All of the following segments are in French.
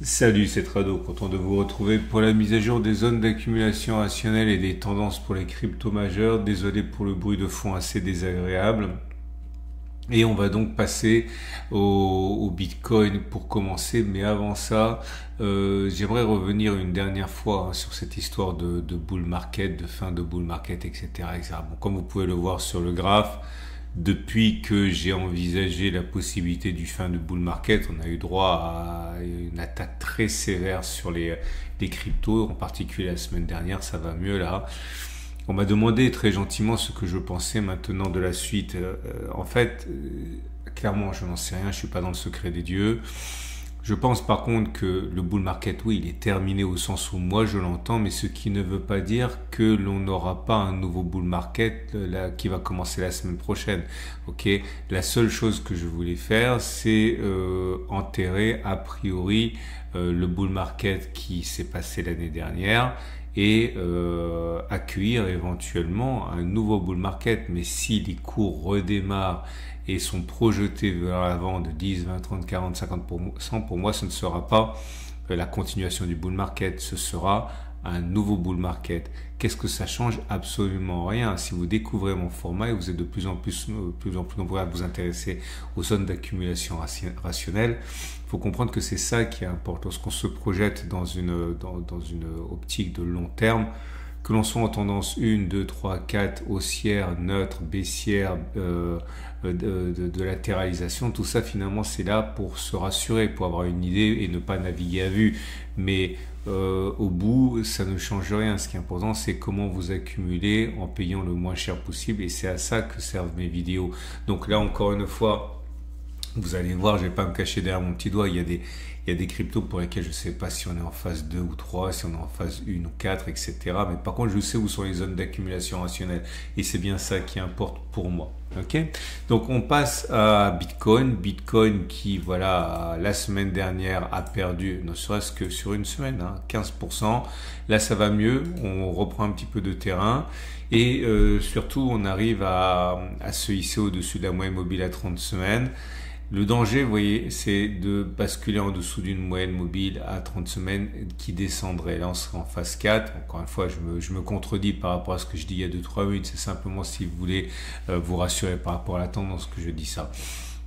Salut, c'est Trado, content de vous retrouver pour la mise à jour des zones d'accumulation rationnelle et des tendances pour les cryptos majeures. Désolé pour le bruit de fond assez désagréable. Et on va donc passer au Bitcoin pour commencer. Mais avant ça, j'aimerais revenir une dernière fois sur cette histoire de bull market, de fin de bull market, etc., etc. Bon, comme vous pouvez le voir sur le graphe, depuis que j'ai envisagé la possibilité du fin de bull market, on a eu droit à une attaque très sévère sur les cryptos, en particulier la semaine dernière. Ça va mieux là. On m'a demandé très gentiment ce que je pensais maintenant de la suite. En fait, clairement, je n'en sais rien, je suis pas dans le secret des dieux. Je pense par contre que le bull market, oui, il est terminé au sens où moi je l'entends, mais ce qui ne veut pas dire que l'on n'aura pas un nouveau bull market là, qui va commencer la semaine prochaine. Ok, la seule chose que je voulais faire, c'est enterrer a priori le bull market qui s'est passé l'année dernière et accueillir éventuellement un nouveau bull market. Mais si les cours redémarrent et sont projetés vers l'avant de 10, 20, 30, 40, 50%, pour moi, ce ne sera pas la continuation du bull market, ce sera un nouveau bull market. Qu'est-ce que ça change? Absolument rien. Si vous découvrez mon format et vous êtes de plus en plus nombreux à vous intéresser aux zones d'accumulation rationnelle, il faut comprendre que c'est ça qui est important. Lorsqu'on se projette dans dans une optique de long terme, que l'on soit en tendance 1, 2, 3, 4, haussière, neutre, baissière, de latéralisation, tout ça finalement c'est là pour se rassurer, pour avoir une idée et ne pas naviguer à vue. Mais au bout, ça ne change rien. Ce qui est important, c'est comment vous accumulez en payant le moins cher possible, et c'est à ça que servent mes vidéos. Donc là, encore une fois, vous allez voir, je vais pas me cacher derrière mon petit doigt, il y a des cryptos pour lesquels je ne sais pas si on est en phase 2 ou 3, si on est en phase 1 ou 4, etc. Mais par contre, je sais où sont les zones d'accumulation rationnelle. Et c'est bien ça qui importe pour moi. Ok? Donc, on passe à Bitcoin. Bitcoin qui, voilà, la semaine dernière a perdu, ne serait-ce que sur une semaine, 15%. Là, ça va mieux. On reprend un petit peu de terrain. Et surtout, on arrive à se hisser au-dessus de la moyenne mobile à 30 semaines. Le danger, vous voyez, c'est de basculer en dessous d'une moyenne mobile à 30 semaines qui descendrait. Là, on serait en phase 4. Encore une fois, je me contredis par rapport à ce que je dis il y a 2-3 minutes. C'est simplement si vous voulez vous rassurer par rapport à la tendance que je dis ça.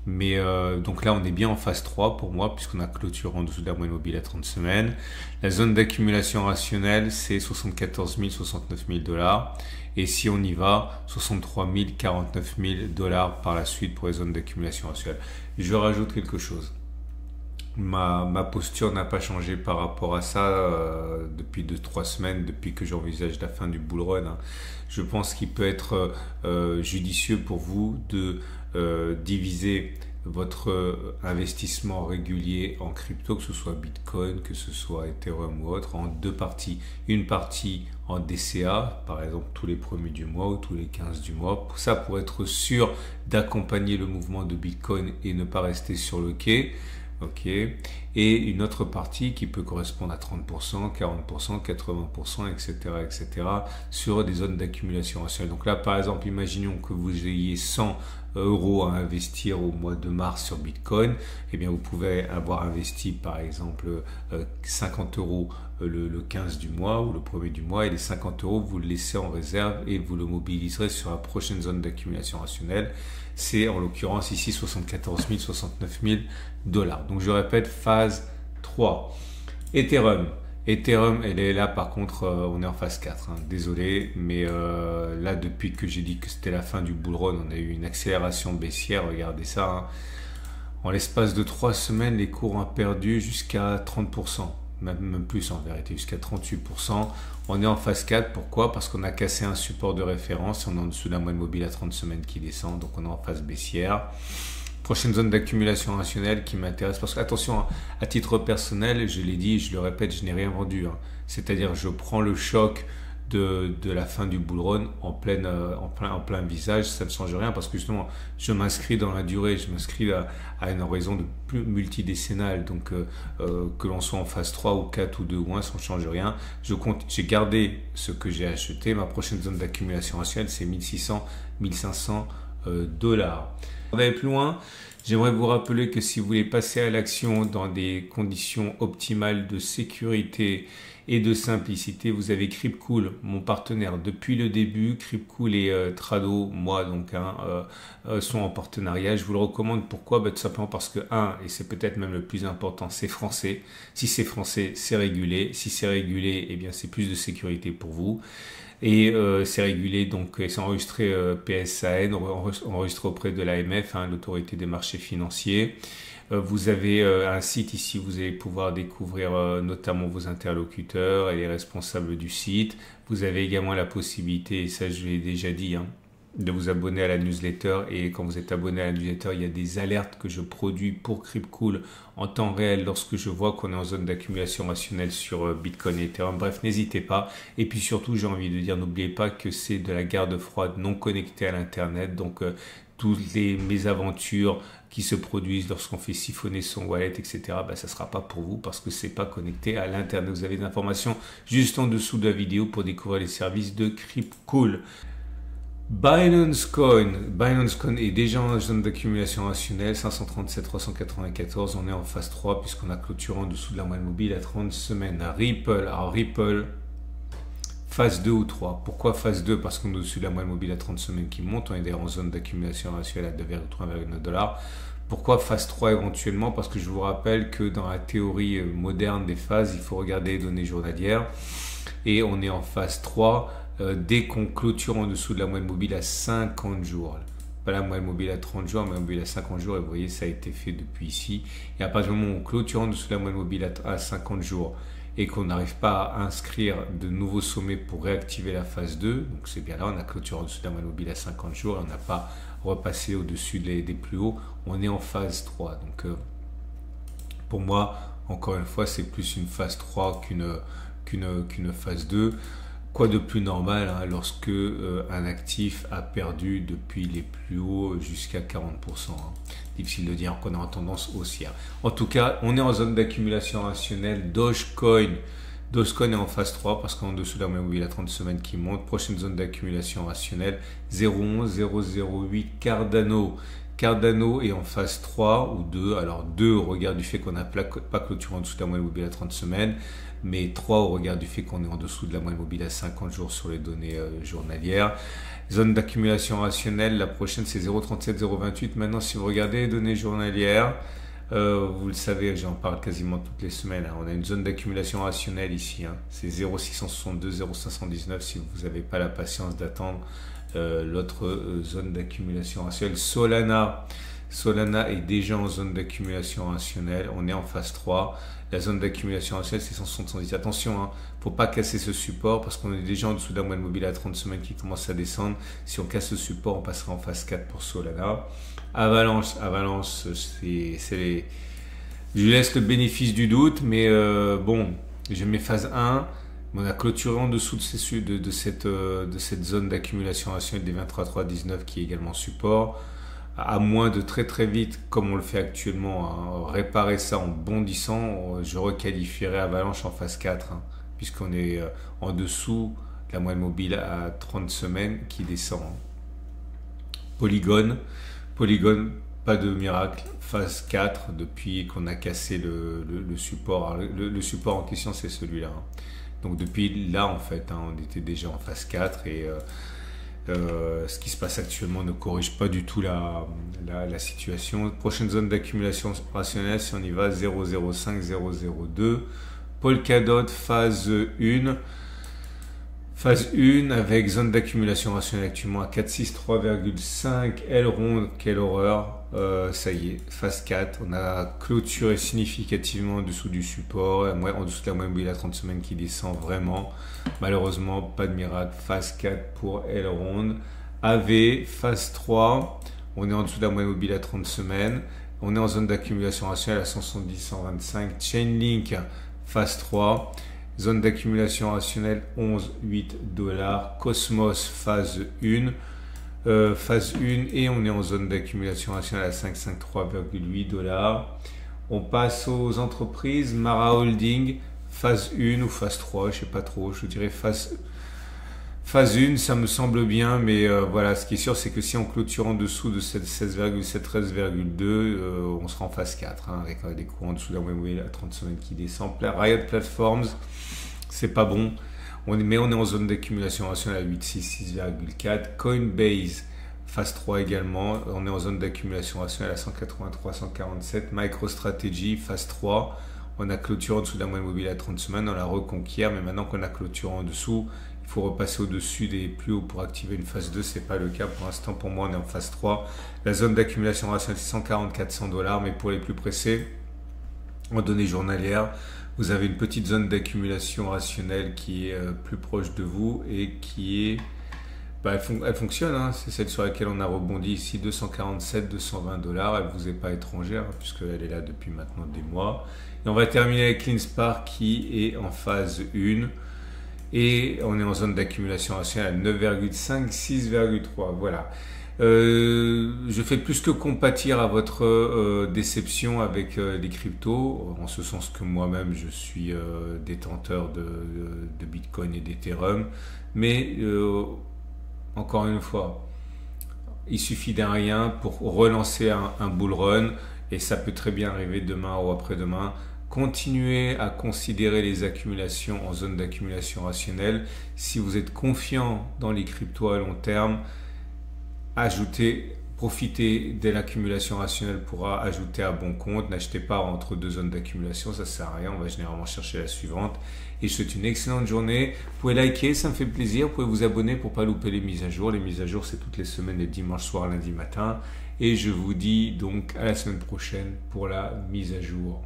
Mais donc là, on est bien en phase 3 pour moi, puisqu'on a clôturé en dessous de la moyenne mobile à 30 semaines. La zone d'accumulation rationnelle, c'est 74 000, 69 000 dollars. Et si on y va, 63 000, 49 000 dollars par la suite pour les zones d'accumulation rationnelle. Je rajoute quelque chose. Ma posture n'a pas changé par rapport à ça depuis 2-3 semaines, depuis que j'envisage la fin du bull run. Je pense qu'il peut être judicieux pour vous de diviser votre investissement régulier en crypto, que ce soit Bitcoin, que ce soit Ethereum ou autre, en deux parties. Une partie en DCA, par exemple tous les premiers du mois ou tous les 15 du mois. Pour ça, pour être sûr d'accompagner le mouvement de Bitcoin et ne pas rester sur le quai. Ok. Et une autre partie qui peut correspondre à 30%, 40%, 80%, etc., etc., sur des zones d'accumulation rationnelle. Donc là, par exemple, imaginons que vous ayez 100 euros à investir au mois de mars sur Bitcoin. Eh bien, vous pouvez avoir investi, par exemple, 50 euros le 15 du mois ou le premier du mois, et les 50 euros, vous le laissez en réserve et vous le mobiliserez sur la prochaine zone d'accumulation rationnelle. C'est en l'occurrence ici 74 000, 69 000 dollars. Donc je répète, phase 3. Ethereum. Ethereum, elle est là, par contre, on est en phase 4. Désolé, mais là, depuis que j'ai dit que c'était la fin du bull run, on a eu une accélération baissière. Regardez ça. En l'espace de 3 semaines, les cours ont perdu jusqu'à 30%. Même plus en vérité, jusqu'à 38%. On est en phase 4, pourquoi? Parce qu'on a cassé un support de référence, on est en dessous de la moyenne mobile à 30 semaines qui descend, donc on est en phase baissière. Prochaine zone d'accumulation rationnelle qui m'intéresse, parce que attention, à titre personnel, je l'ai dit, je le répète, je n'ai rien vendu. C'est-à-dire, je prends le choc de la fin du bull run en plein visage, ça ne change rien parce que justement je m'inscris dans la durée, je m'inscris à une horizon de plus multidécennale, donc que l'on soit en phase 3 ou 4 ou 2 ou 1, ça ne change rien. J'ai gardé ce que j'ai acheté, ma prochaine zone d'accumulation rationnelle c'est 1600, 1500 dollars. On va aller plus loin. J'aimerais vous rappeler que si vous voulez passer à l'action dans des conditions optimales de sécurité et de simplicité, vous avez Cryptcool, mon partenaire depuis le début. Cryptcool et Trado, moi donc, sont en partenariat. Je vous le recommande. Pourquoi? Tout simplement parce que, et c'est peut-être même le plus important, c'est français. Si c'est français, c'est régulé. Si c'est régulé, eh bien c'est plus de sécurité pour vous. Et c'est régulé, donc c'est enregistré PSAN, enregistré auprès de l'AMF, l'autorité des marchés financiers. Vous avez un site ici, vous allez pouvoir découvrir notamment vos interlocuteurs et les responsables du site. Vous avez également la possibilité, et ça je l'ai déjà dit, de vous abonner à la newsletter. Et quand vous êtes abonné à la newsletter, il y a des alertes que je produis pour Cryptcool en temps réel lorsque je vois qu'on est en zone d'accumulation rationnelle sur Bitcoin et Ethereum. Bref, n'hésitez pas. Et puis surtout, j'ai envie de dire, n'oubliez pas que c'est de la garde froide non connectée à l'Internet. Donc, toutes les mésaventures qui se produisent lorsqu'on fait siphonner son wallet, etc., ça ne sera pas pour vous parce que c'est pas connecté à l'Internet. Vous avez des informations juste en dessous de la vidéo pour découvrir les services de Cryptcool. Binance Coin est déjà en zone d'accumulation rationnelle, 537,394. On est en phase 3 puisqu'on a clôturé en dessous de la moyenne mobile à 30 semaines. Ripple, phase 2 ou 3. Pourquoi phase 2? Parce qu'on est au-dessus de la moyenne mobile à 30 semaines qui monte. On est d'ailleurs en zone d'accumulation rationnelle à 2,3,9 $. Pourquoi phase 3 éventuellement? Parce que je vous rappelle que dans la théorie moderne des phases, il faut regarder les données journalières. Et on est en phase 3 dès qu'on clôture en dessous de la moyenne mobile à 50 jours. Pas la moyenne mobile à 30 jours, la moyenne mobile à 50 jours. Et vous voyez, ça a été fait depuis ici. Et à partir du moment où on clôture en dessous de la moyenne mobile à 50 jours et qu'on n'arrive pas à inscrire de nouveaux sommets pour réactiver la phase 2, donc c'est bien là, on a clôturé en dessous de la moyenne mobile à 50 jours et on n'a pas repassé au-dessus des plus hauts, on est en phase 3. Donc pour moi, encore une fois, c'est plus une phase 3 qu'une phase 2. Quoi de plus normal lorsque un actif a perdu depuis les plus hauts jusqu'à 40%. Difficile de dire qu'on est en tendance haussière. En tout cas, on est en zone d'accumulation rationnelle. Dogecoin est en phase 3 parce qu'en dessous de la moyenne mobile à 30 semaines qui monte. Prochaine zone d'accumulation rationnelle, 0,11,008. Cardano est en phase 3 ou 2. Alors 2 au regard du fait qu'on n'a pas clôturé en dessous de la moyenne mobile à 30 semaines. Mais 3 au regard du fait qu'on est en dessous de la moyenne mobile à 50 jours sur les données journalières. Zone d'accumulation rationnelle, la prochaine c'est 0,37,028. Maintenant, si vous regardez les données journalières, vous le savez, j'en parle quasiment toutes les semaines. On a une zone d'accumulation rationnelle ici. C'est 0,662, 0,519 si vous n'avez pas la patience d'attendre l'autre zone d'accumulation rationnelle. Solana est déjà en zone d'accumulation rationnelle. On est en phase 3. La zone d'accumulation rationnelle, c'est 170. Attention, faut pas casser ce support parce qu'on est déjà en dessous de la moyenne mobile à 30 semaines qui commence à descendre. Si on casse ce support, on passera en phase 4 pour Solana. Avalanche, c'est je laisse le bénéfice du doute, mais bon, j'ai mes phases 1. On a clôturé en dessous de cette zone d'accumulation rationnelle des 23,319 qui est également support. À moins de très très vite, comme on le fait actuellement, réparer ça en bondissant, je requalifierais Avalanche en phase 4, puisqu'on est en dessous de la moyenne mobile à 30 semaines qui descend. Polygon, pas de miracle, phase 4 depuis qu'on a cassé le support. Alors, le support en question, c'est celui-là. Donc depuis là, en fait, on était déjà en phase 4 et ce qui se passe actuellement ne corrige pas du tout la situation. Prochaine zone d'accumulation rationnelle, si on y va, 0,05, 0,02. Polkadot, phase 1. Phase 1 avec zone d'accumulation rationnelle actuellement à 463,5. Elrond, quelle horreur. Ça y est, phase 4. On a clôturé significativement en dessous du support, en dessous de la moyenne mobile à 30 semaines qui descend vraiment. Malheureusement, pas de miracle. Phase 4 pour Elrond. AV, phase 3. On est en dessous de la moyenne mobile à 30 semaines. On est en zone d'accumulation rationnelle à 170,125. Chainlink, phase 3. Zone d'accumulation rationnelle 11,8 $. Cosmos, phase 1. Phase 1 et on est en zone d'accumulation rationnelle à 553,8 $. On passe aux entreprises. Mara Holding, phase 1 ou phase 3, je ne sais pas trop. Je dirais phase Phase 1, ça me semble bien, mais voilà, ce qui est sûr, c'est que si on clôture en dessous de 16,7, 13,2, on sera en phase 4, hein, avec des cours en dessous d'un moyen à 30 semaines qui descend. Riot Platforms, c'est pas bon, mais on est en zone d'accumulation rationnelle à 8,6, 6,4. Coinbase, phase 3 également, on est en zone d'accumulation rationnelle à 183, 147. MicroStrategy, phase 3, on a clôturé en dessous d'un moyen mobile à 30 semaines, on la reconquiert, mais maintenant qu'on a clôturé en dessous, il faut repasser au-dessus des plus hauts pour activer une phase 2, c'est pas le cas pour l'instant. Pour moi, on est en phase 3. La zone d'accumulation rationnelle, c'est 140-400 $, mais pour les plus pressés, en données journalières, vous avez une petite zone d'accumulation rationnelle qui est plus proche de vous et qui est... elle fonctionne, hein. C'est celle sur laquelle on a rebondi ici, 247, 220 $. Elle ne vous est pas étrangère, hein, puisqu'elle est là depuis maintenant des mois. Et on va terminer avec CleanSpark qui est en phase 1. Et on est en zone d'accumulation rationnelle à 9,5, 6,3. Voilà. Je fais plus que compatir à votre déception avec les cryptos, en ce sens que moi-même je suis détenteur de Bitcoin et d'Ethereum. Mais encore une fois, il suffit d'un rien pour relancer un bull run, et ça peut très bien arriver demain ou après-demain. Continuez à considérer les accumulations en zone d'accumulation rationnelle. Si vous êtes confiant dans les cryptos à long terme, profitez de l'accumulation rationnelle pour ajouter à bon compte. N'achetez pas entre deux zones d'accumulation, ça ne sert à rien. On va généralement chercher la suivante. Et je vous souhaite une excellente journée. Vous pouvez liker, ça me fait plaisir. Vous pouvez vous abonner pour ne pas louper les mises à jour. Les mises à jour, c'est toutes les semaines, les dimanches soir, lundi matin. Et je vous dis donc à la semaine prochaine pour la mise à jour.